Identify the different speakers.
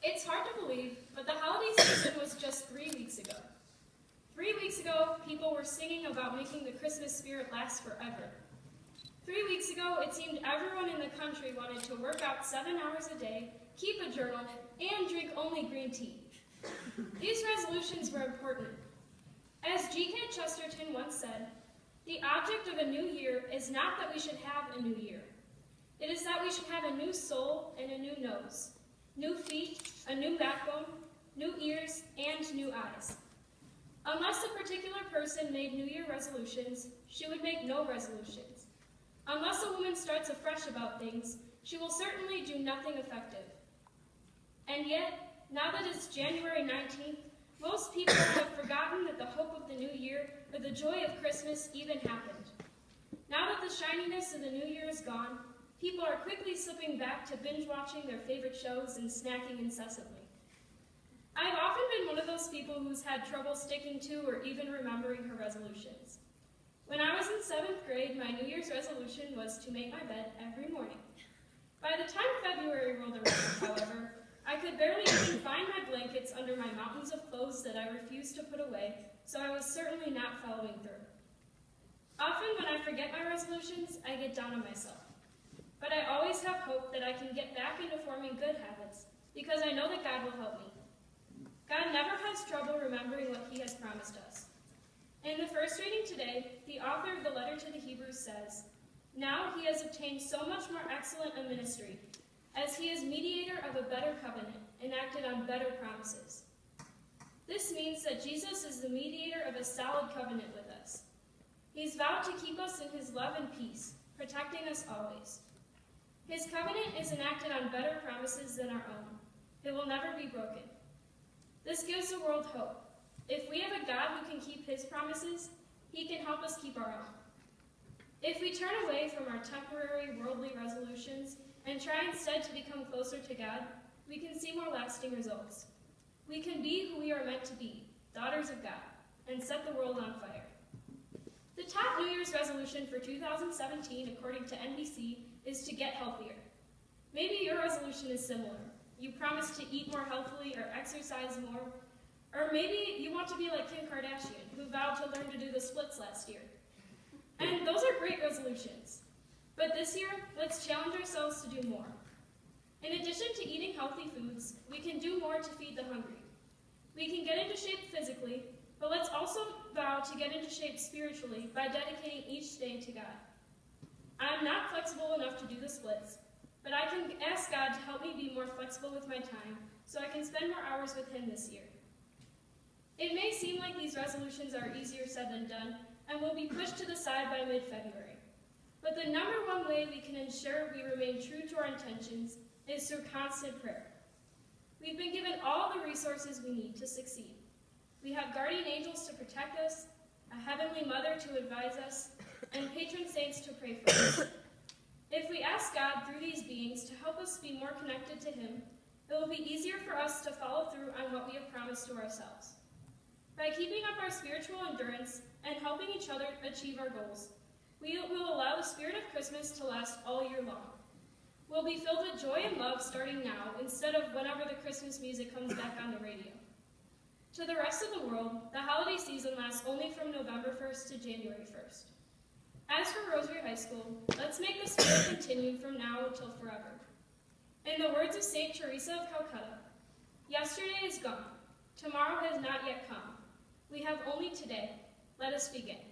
Speaker 1: It's hard to believe, but the holiday season was just 3 weeks ago. 3 weeks ago, people were singing about making the Christmas spirit last forever. 3 weeks ago, it seemed everyone in the country wanted to work out 7 hours a day, keep a journal, and drink only green tea. These resolutions were important. As G.K. Chesterton once said, "The object of a new year is not that we should have a new year. It is that we should have a new soul and a new nose, new feet, a new backbone, new ears, and new eyes." Unless a particular person made New Year resolutions, she would make no resolutions. Unless a woman starts afresh about things, she will certainly do nothing effective. And yet, now that it's January 19th, most people have forgotten that the hope of the new year or the joy of Christmas even happened. Now that the shininess of the new year is gone, people are quickly slipping back to binge-watching their favorite shows and snacking incessantly. I've often been one of those people who's had trouble sticking to or even remembering her resolutions. When I was in 7th grade, my New Year's resolution was to make my bed every morning. By the time February rolled around, however, I could barely even find my blankets under my mountains of clothes that I refused to put away, so I was certainly not following through. Often when I forget my resolutions, I get down on myself. But I always have hope that I can get back into forming good habits, because I know that God will help me. God never has trouble remembering what he has promised us. In the first reading today, the author of the letter to the Hebrews says, "Now he has obtained so much more excellent a ministry, as he is mediator of a better covenant, enacted on better promises." This means that Jesus is the mediator of a solid covenant with us. He's vowed to keep us in his love and peace, protecting us always. His covenant is enacted on better promises than our own. It will never be broken. This gives the world hope. If we have a God who can keep his promises, he can help us keep our own. If we turn away from our temporary worldly resolutions and try instead to become closer to God, we can see more lasting results. We can be who we are meant to be, daughters of God, and set the world on fire. The top New Year's resolution for 2017, according to NBC, is to get healthier. Maybe your resolution is similar. You promise to eat more healthily or exercise more. Or maybe you want to be like Kim Kardashian, who vowed to learn to do the splits last year. And those are great resolutions. But this year, let's challenge ourselves to do more. In addition to eating healthy foods, we can do more to feed the hungry. We can get into shape physically, but let's also vow to get into shape spiritually by dedicating each day to God. I'm not flexible enough to do the splits, but I can ask God to help me be more flexible with my time so I can spend more hours with him this year. It may seem like these resolutions are easier said than done and will be pushed to the side by mid-February. But the number one way we can ensure we remain true to our intentions is through constant prayer. We've been given all the resources we need to succeed. We have guardian angels to protect us, a heavenly mother to advise us, and patron saints to pray for us. If we ask God through these beings to help us be more connected to him, it will be easier for us to follow through on what we have promised to ourselves. By keeping up our spiritual endurance and helping each other achieve our goals, we will allow the spirit of Christmas to last all year long. We'll be filled with joy and love starting now instead of whenever the Christmas music comes back on the radio. To the rest of the world, the holiday season lasts only from November 1st to January 1st. As for Rosary High School, let's make the spirit continue from now until forever. In the words of St. Teresa of Calcutta, "Yesterday is gone. Tomorrow has not yet come. We have only today. Let us begin."